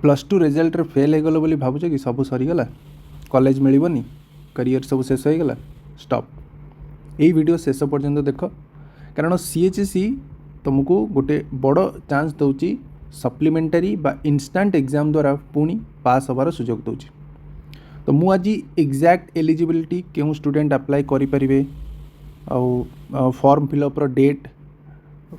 Plus two result fail हो गल भावुच कि सब सरीगला कॉलेज मिलबनी करियर सब शेष हो गला स्टॉप यही वीडियो शेष पर्यंत देख कारण सीएचसी तुमको गोटे बड़ चांस दौची सप्लीमेंटारी बा इंस्टांट एग्जाम द्वारा पुणी पास होबार सुजोग दौची। तो मु आज एग्जैक्ट एलिजिबिलिटी क्यों स्टूडेंट अप्लाई करें आउ form fill up date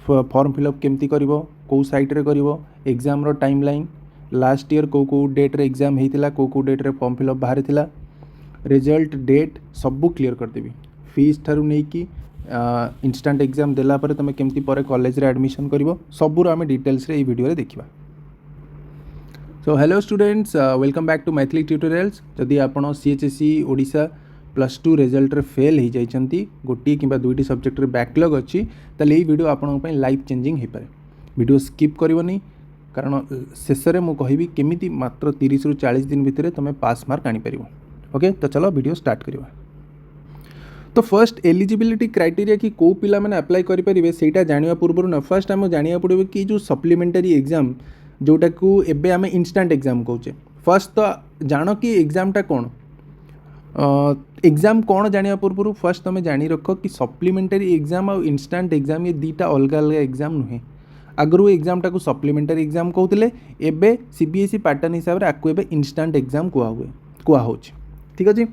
form fill up केमती कर कौ साइट्रे कर exam time line last year कौ डेट रे एग्जाम होता कौ डेट रे फॉर्म फिलअप बाहरी थिला रिजल्ट डेट सबू क्लीयर करदेवी फीस ठारू नहीं कि इंस्टांट एग्जाम देला परे तुम केमती परे कॉलेज रे एडमिशन करिवो सबूर आम डिटेल्स रे वीडियो रे देखिबा। So hello students welcome back to Maithili tutorials. जदि आपण CHSC Odisha plus two result रे फेल हो जाइछंती गोटी किंबा दुईटी सब्जेक्ट रे बैकलॉग अच्छी ताले ये वीडियो आपण पई लाइफ चेंजिंग हो पारे। वीडियो स्किप करिवनी कारण शेष में मुझे कहबी केमिति मात्र 30 रु 40 दिन भितर तुम पास मार्क आनी परिवो। ओके तो चलो वीडियो स्टार्ट करवा। तो फर्स्ट एलिजिबिलिटी क्राइटेरिया कि कौ पिला माने अप्लाई करें सेटा जानिया पूर्व न फर्स्ट आम जानिया पड़ो कि जो सप्लीमेंटारी एग्जाम जोटा को एबे आम इंस्टांट एग्जाम कहचे फर्स्ट तो जान कि एग्जामटा कौन एग्जाम कौन जानिया पूर्व फर्स्ट तुम जानी रख कि सप्लीमेंटारी एग्जाम और इंस्टांट एग्जाम ये दुईटा अलग अलग एग्जाम नुहे। आगु एग्जामटा को सप्लीमेंटारी एग्जाम कहते एबे सीबीएसई पैटर्न हिसाब से आपको एबे इंस्टांट एग्जाम कहु ठीक अच्छे।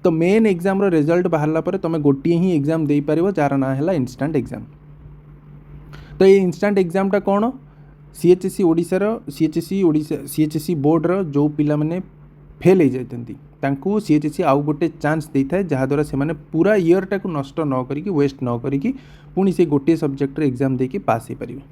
तो मेन एग्जाम रिजल्ट बाहरला परे तुम गोटे ही एग्जाम दे पारिबो जार ना है इंस्टांट एग्जाम। तो ये इंस्टांट एग्जामटा कौन सीएचएससी ओडिशार सीएचएससी बोर्डर जो पिला माने फेल हो जाती तांकु सीएचएससी आउ गोटे चांस देता है जहाँद्वारा से माने पूरा ईयरटा को नष्ट न करिकी वेस्ट न करिकी पुणी से गोटे सब्जेक्ट एग्जाम देके पास हो पारिबे।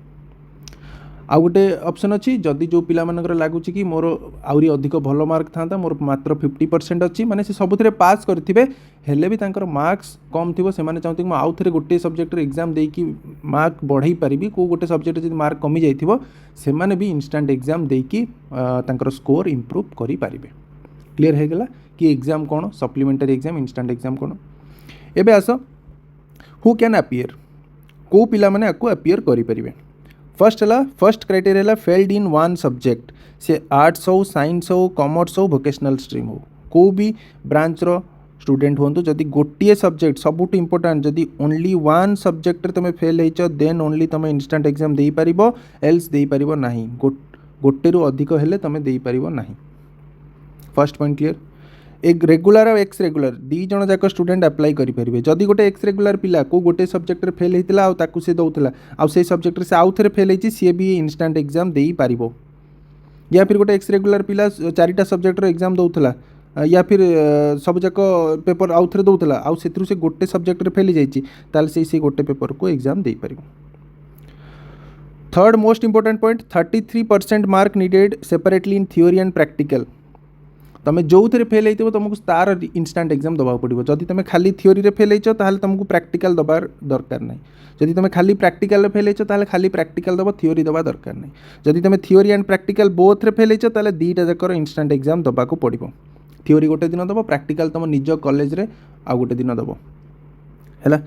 आउ गोटे ऑप्शन अच्छी जदि जो पिला मानकर लगुच कि मोर आउरी अधिक भल मार्क था मोर मात्र 50% अच्छी माने से सबुथिरे पास करथिबे हेले भी तांकर मार्क्स कम थिबो सेमाने चाहते कि आउ थे गोटे सब्जेक्ट एग्जाम देकी मार्क बढ़ाई पारिबी को गोटे सब्जेक्ट जदि मार्क कमी जाइथिबो सेमाने भी इंस्टांट एग्जाम देकी तांकर स्कोर इंप्रूव करि पारिबे। क्लियर हो गला कि एग्जाम कौन सप्लीमेंटारी एग्जाम इंस्टांट एग्जाम कौन। एबे आस हु कैन अपीयर को पिला माने आको अपीयर करि परिबे। First criteria failed in one subject से आर्ट्स हो साइंस हो कॉमर्स हो वोकेशनल स्ट्रीम हो को भी ब्रांच रो स्टूडेंट हो जदि गोटे सब्जेक्ट सबुठ इंपोर्टेंट जदि ओनली वन सब्जेक्ट तुम फेल हो देन ओनली तुम इंस्टांट एग्जाम दे पारिबो एल्स दे पारिबो नाही गोटे रु अधिक हेले तुम दे पारिबो नाही। First point clear. एक रेगुलर और एक्स रेगुलर दी जन जाक स्टूडेंट अप्लाई करेंगे जदि गोटे एक्स रेगुलर पिला को गोटे सब्जेक्ट रे फेल होता आउ से दौला आउ से सब्जेक्ट से आउ थे फेल होती सी भी इंस्टांट एग्जाम दे पारिबो या फिर गोटे एक्स रेगुलर पिला चारिटा सब्जेक्ट एग्जाम दौला या फिर सब जाक पेपर आउ थे दौला आउ से गोटे सब्जेक्ट रे फेल जाइए से गोटे पेपर को एग्जाम दे पारिबो। Third most important point 33% mark needed separately in theory and practical तुम जो थे फेल हो तुमको तार इंस्टांट एग्जाम दबा पड़ो जदि तुम खाली थ्योरी रे फेल हो ताहले तुमको प्रैक्टिकल दबार दरकार नहीं जदि तुम खाली प्रैक्टिकल रे फेल हो ताहले खाली प्रैक्टिकल दबा थ्योरी दबा दरकार नहीं जदि तुम थ्योरी एंड प्रैक्टिकल बोथ रे फेल हो ताहले दुईटा जाकर इंस्टांट एग्जाम दबा को पड़ो थ्योरी गोटे दिन दब प्रैक्टिकल तुम निज कॉलेज रे आ गोटे दिन दब है।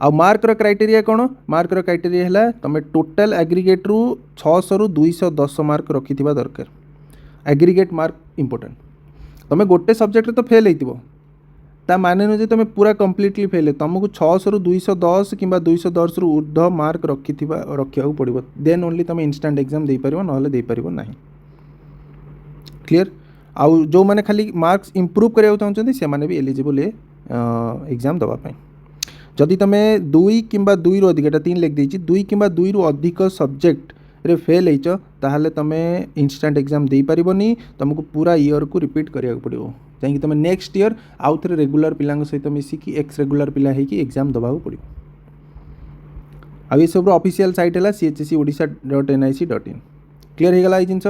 आ मार्क रो क्राइटेरिया कौन मार्क रो क्राइटेरिया है तुम टोटाल एग्रीगेट रु 600 रु 210 मार्क रखिथिबा दरकार एग्रीगेट मार्क इंपोर्टेंट तुम गोटे सब्जेक्ट तो फेल होता माने नुह तुम पूरा कम्प्लीटली फेल तुमको 600 रु 210 कि 210 रु ऊर्ध्व मार्क रखा पड़ो देन ओनली तुम इंस्टांट एग्जाम दे पारिबो नहले दे पारिबो नाही। क्लियर। आउ जो मैंने खाली मार्क्स इंप्रूव करने चाहते से मैंने भी एलिजिबल एग्जाम दवापाई जदि तुम 2 किंबा 2 रु अधिक 3 लिख देछि 2 किंबा 2 रु अधिक सब्जेक्ट रे फेल हो ताहले तुम इंस्टांट एग्जाम दे पारिबोनी तुमको पूरा ईयर को रिपीट करिया पड़ो कहीं तुम नेक्स्ट ईयर आउ थे रेगुलर पिला सहित मिसिकी एक्स रेगुलर पिला होगी एग्जाम दबा पड़ो। आ ये सब ऑफिशियल साइट है chscodisha.nic.in। क्लियर हो गला ये जिनस।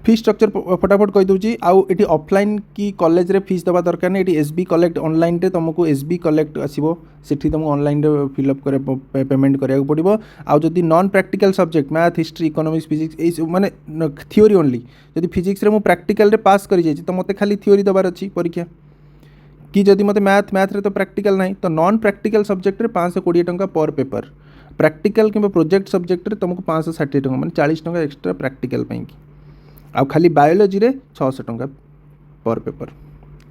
फीस स्ट्रक्चर फटाफट कही दूसरी आउ ये ऑफलाइन की कॉलेज रे फीस दबा दरकार नहीं ये एसबी कलेक्ट ऑनलाइन रे तुमको एसबी कलेक्ट आसीबो सेठी तुमको ऑनलाइन रे फिलअप करे पेमेंट करिया पड़ो। आउ जदि non practical subject math history economics physics ए माने थ्योरी ओनली जदि फिजिक्स रे मु प्रैक्टिकल रे पास करि जाइछि तो मते खाली थ्योरी दबार अछि परीक्षा कि जदि मते मैथ रे तो प्रैक्टिकल नहीं तो नॉन प्रैक्टिकल सब्जेक्ट रे 520 टंका पर पेपर प्रैक्टिकल कि प्रोजेक्ट सब्जेक्ट रे तुमको 560 टंका माने 40 टंका एक्स्ट्रा प्रैक्टिकल पई आ खाली बायोलोजी रे 600 टंका पर पेपर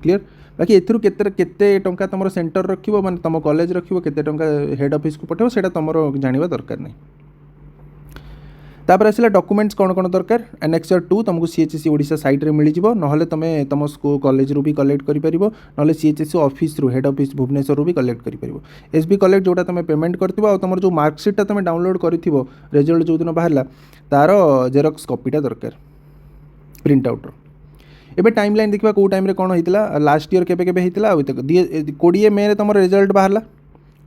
क्लियर बाकी एथुरु केते टंका तुम सेंटर रखिबो माने तुम कॉलेज रखिबो केते टंका हेड ऑफिस को पठेबो सेटा तुमरो जानिबा दरकार नै तापर आसला डॉक्यूमेंट्स कौन कौन दरकार एनेक्सर 2 तुमको सीएचएससी ओडिशा साइट रे मिल जिवो नहले तमे तुम स्कूल कॉलेज रु भी कलेक्ट करि परिबो नहले सीएचएससी ऑफिस रु हेड ऑफिस भुवनेश्वर रु भी कलेक्ट करि परिबो एसबी कलेक्ट जोटा तमे पेमेंट करथिबो आ तुमर जो मार्कशीट तमे डाउनलोड करिथिबो रिजल्ट जो दिन बाहरला तार जेरॉक्स कॉपीटा दरकार प्रिंट आउट एबे टाइमलाइन देखा कौ टाइम कौन होता लास्ट ईयर केबे केबे होता 20 मे तुम रिजल्ट बाहरला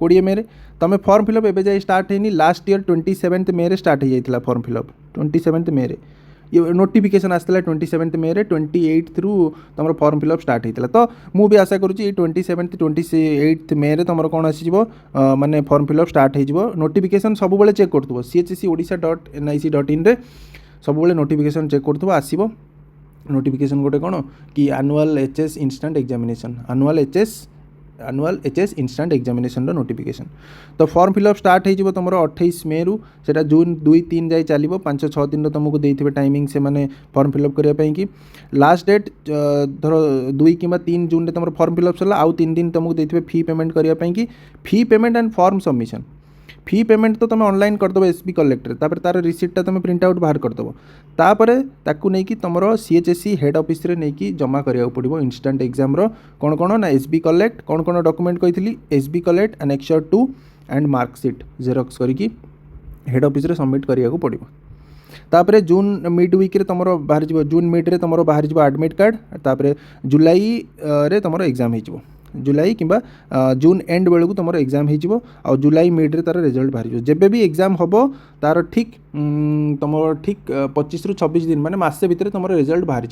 20 मे तुम फॉर्म फिलअप एबे जाए स्टार्ट है लास्ट ईयर 27 मे स्टार्ट हो जाता फॉर्म फिलअप 27 मे ये नोटिफिकेशन आसला 27 मे 28 रु तुम फॉर्म फिलअप स्टार्ट होता तो मुझे आशा करुँची 27 28 मे तुम कौन आसीज माने फॉर्म फिलअप स्टार्ट हो नोटिफिकेशन सब चेक कर CHSC-odisha.nic.in रे सब नोटिफिकेशन चेक कर आसब नोटिफिकेशन गोटे कौन कि annual HS instant examination annual HS instant examination notification तो फॉर्म फिलअप स्टार्ट हो तुम 28 मे रु सेटा जून 2-3 जाए चलो 5-6 दिन तुमको देते टाइमिंग से मैंने फॉर्म फिलअप करने की लास्ट डेट धर 2 कि 3 जून में तुम फॉर्म फिलअप सरला आउ 3 दिन तुमको देते फी पेमेंट करने की fee payment and form submission fee payment तो तुम ऑनलाइन करदेव एसबी कलेक्टर तापर तार रिसीप्टा तुम प्रिंट आउट बाहर करदेव तापर ताकू नहीं कि तुम सीएचएससी हेड ऑफिस रे नहीं कि जमा करिया पड़ो इंस्टांट एग्जाम रो कौन कौन ना एसबी कलेक्ट कौन कौन डॉक्यूमेंट कही SB collect annexure 2 and marksheet xerox करके हेड ऑफिस रे सबमिट करिया पड़ो तापर जून मिड वीक रे तुम बाहर जीव जून मिड रे तुम बाहर जीव एडमिट कार्ड तापर जुलाई रे तुम एग्जाम हो जुलाई कि जून एंड बेलू तुम एग्जाम हो जुलाई मिड रे तार रिजल्ट बाहर जेबे भी एग्जाम हम तार ठीक तुम ठीक 25 रु 26 दिन माने मासे भितर तुम रिजल्ट बाहर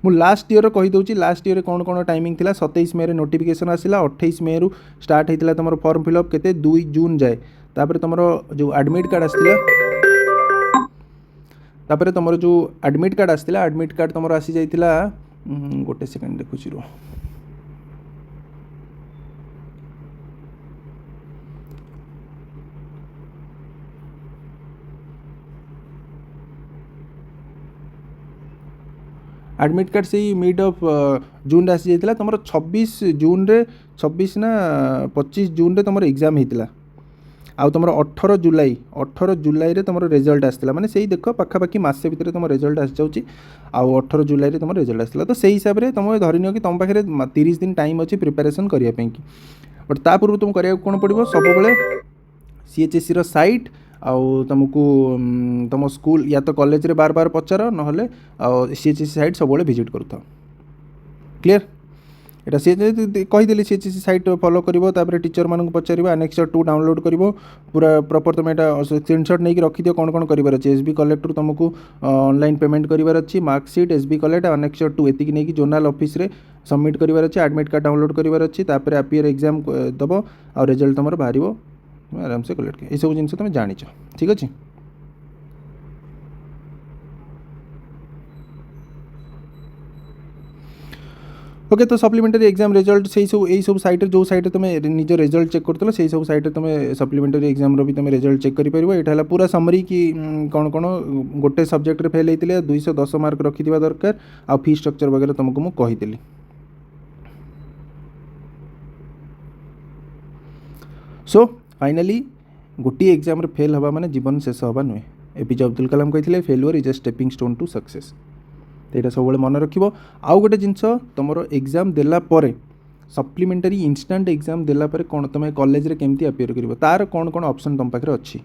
मु लास्ट ईयर कहीदे लास्ट ईयर कौन कौन टाइमिंग थिला 27 मे नोटिफिकेशन आसला 28 मे रु स्टार्ट होता तुम फॉर्म फिलअप केते 2 जून जाए तापर तुम जो एडमिट कार्ड आसला तापर तुम जो एडमिट कार्ड आसला एडमिट कार्ड तुम आसी जाइतिला गोटे सेकेंड देखुची रो एडमिट कार्ड से मिड ऑफ जून आसी जाइतिला तुम 26 जून रे 26 ना 25 जून रे तुम एग्जाम होता आउ तुम 18 जुलाई रे तुम रिजल्ट आसला माने सही देख पाखापाखि मसे भितर तुम रिजल्ट आसी जाउची आउ 18 जुलाई रे तुम रिजल्ट आसला तो सही हिसाब से तुम धरिनियो कि तुम पाखे 30 दिन टाइम अच्छी प्रिपेरेसन करने की बट ता पूर्व तुम करिया कौन पड़ो सब बेले सीएचएससी रो साइट आउ तुमको तुम स्कूल या तो कॉलेज रे बार बार पचार नहले सीएचएससी साइट सब विजिट करूँ क्लियर एटा सी कहीदेली सीएचएससी साइट फॉलो कर टीचर मानक पचार एनेक्सर 2 डाउनलोड कर पूरा प्रॉपर तुम एटा स्क्रीनशॉट नहीं रखी दियो कौन कौन कर एसबी कलेक्टर तुमको ऑनलाइन पेमेंट करार अच्छी मार्कशीट एसबी कलेक्ट एनेक्सर 2 एतिक नहीं कि जोनाल ऑफिस रे सबमिट करार अच्छी एडमिट कार्ड डाउनलोड करार अच्छी तापर एपीआर एग्जाम दब आ रिजल्ट तुम बाहर आराम से कलेक्ट ये सब जिन तुम जान ठीक अच्छे ओके तो सप्लीमेंटरी एग्जाम रिजल्ट से सब साइट जो साइट तुम निज रिजल्ट चेक करते से सब साइट तुम सप्लीमेंटरी एग्जाम भी तुम रिजल्ट चेक कर यहाँ पूरा समरी कि कौन कौन गोटे सब्जेक्ट रे फेल होते 210 मार्क रखी दरकार आ फी स्ट्रक्चर वगैरह तुमको मुझे कहीदेली सो फाइनाली गोटे एग्जाम फेल हवा माने जीवन शेष हवा नुहे एपीजे अब्दुल कलाम कहते failure is a stepping stone to success तो यहाँ सब मन रखिबो आउ गोटे जिनस तुम एग्जाम देला परे सप्लीमेंटरी इंस्टांट एग्जाम देला परे कौन तुम कॉलेज रे केमती अपियर करिवो तार कौन कौन ऑप्शन तुम पाखे अच्छी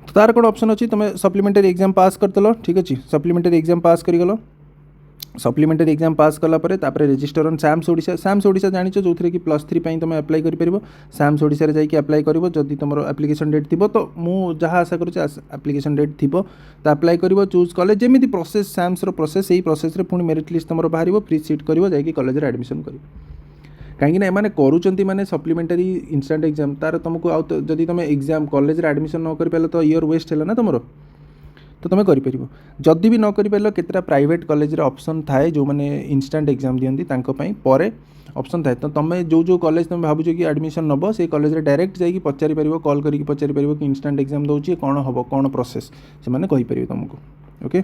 तो तार कौन ऑप्शन अच्छी तुम सप्लीमेंटरी एग्जाम पास करदेल ठीक अच्छे सप्लीमेंटरी एग्जाम पास करगल सप्लीमेंटरी एग्जाम पास कलापर रजिस्टर ऑन सैम्स ओडिशा जान जो थे कि +3 तुम अप्लाई कर सैम्स ओडिशा जाकि अप्लाई कर जदि तुम एप्लिकेशन डेट थी तो मुझे जहाँ आशा करुँच एप्लिकेशन डेट थी तो अप्लाई कर चूज कले जमी प्रोसेस सैम्स प्रोसेस यही प्रोसेस पुणी मेरिट लिस्ट तुम बाहर फ्री सीट कर जाकि कॉलेज एडमिशन कर कहीं एमाने करूँच माने सप्लीमेंटरी इंस्टांट एग्जाम तार तुमको आउ जदि तुम एग्जाम कॉलेज एडमिशन न कर पारे तो ईयर वेस्ट है ना तुम तो तुम कर जदि भी न कर केतटा प्राइवेट कॉलेज ऑप्शन थाए जो मैंने इंस्टांट एग्जाम दियंती पर ऑप्शन थाए तो तुम जो कॉलेज तुम भावुच कि एडमिशन नब से कॉलेज डायरेक्ट जाकि पचारि पार कॉल करके पचारि पार कि इंस्टांट एग्जाम दूसरी कौन हम कौन प्रोसेस से कहीपर तुमको ओके।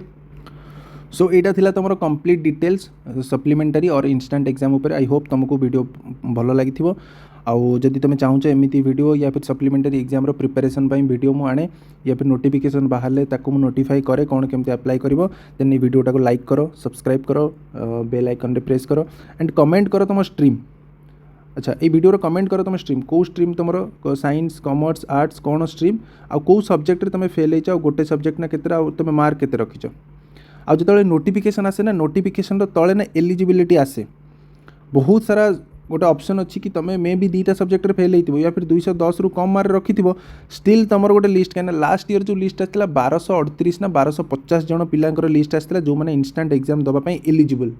सो यहाँ थिला तुम कंप्लीट डिटेल्स सप्लीमेंटारी और इंस्टांट एग्जाम उपर। आई होप तुमको वीडियो भल लगी आउ जदि तुम चाहूच एमती वीडियो या फिर सप्लीमेंटारी एग्जाम प्रिपरेशन वीडियो मु आने या फिर नोटिफिकेशन बाहर ताकू नोटिफाई करे कौन केमती अप्लाई करिवो देन वीडियोटा को लाइक करो, सब्सक्राइब करो, बेल आइकन रे प्रेस करो एंड कमेंट करो तुम स्ट्रीम। अच्छा ये वीडियो कमेंट करो तुम स्ट्रीम कौ स्ट्रीम तुम साइंस कॉमर्स आर्ट्स कौन स्ट्रीम आउ कौ सब्जेक्ट तुम फेल हो गोटे सब्जेक्ट ना केते तुम मार्क केते रखिछ। आ जो नोटिफिकेशन आसे ना नोटिफिकेशन तले ना एलिजिबिलिटी आसे बहुत सारा गोटे ऑप्शन अच्छी कि तुम मे भी 2टा सब्जेक्ट फेल हो या फिर 210 रु कम मार्क रखि स्टिल तुम गोटे लिस्ट कहीं लास्ट ईयर जो लिस्ट आसाला 1238 ना 1250 जन पिलांकर लिस्ट आसाला जो मैंने इंस्टांट एग्जाम दवाई एलिजिबल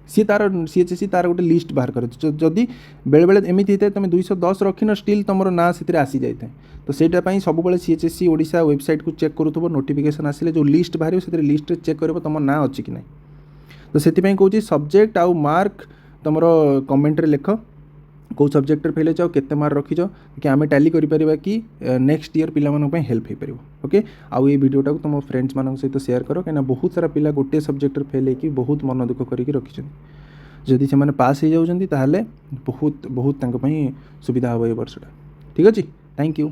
सी तार सीएचएससी तार गोटे लिस्ट बाहर करे जदि बेले बेले एमती होता है तुम 210 रखिन स्टिल तुम ना से आसी जाए तो सेटापी सब सीएचएससी ओडिशा वेबसाइट को चेक करूथबो नोटिफिकेशन आसिले जो लिस्ट बाहर से लिस्ट चेक कर तुम ना अच्छी कि ना तो से कहूँ सब्जेक्ट आउ मार्क तुम कमेंट रे लिख कौ सब्जेक्ट फेल हो केते मार्क रखिछ कि आम टैली करिपरिबा कि नेक्स्ट ईयर पिला मानक पई हेल्प हो पार। ओके आउ ये वीडियोटा को तुम फ्रेंड्स मान सहित शेयर करो कहीं बहुत सारा पिला गोटे सब्जेक्ट फेल होकर बहुत मन दुख करके रखिछन जदि से पास हो जाउछन्ती ताहले बहुत बहुत तांको पई सुविधा हो ए वर्षटा। ठीक अछि, थैंक यू।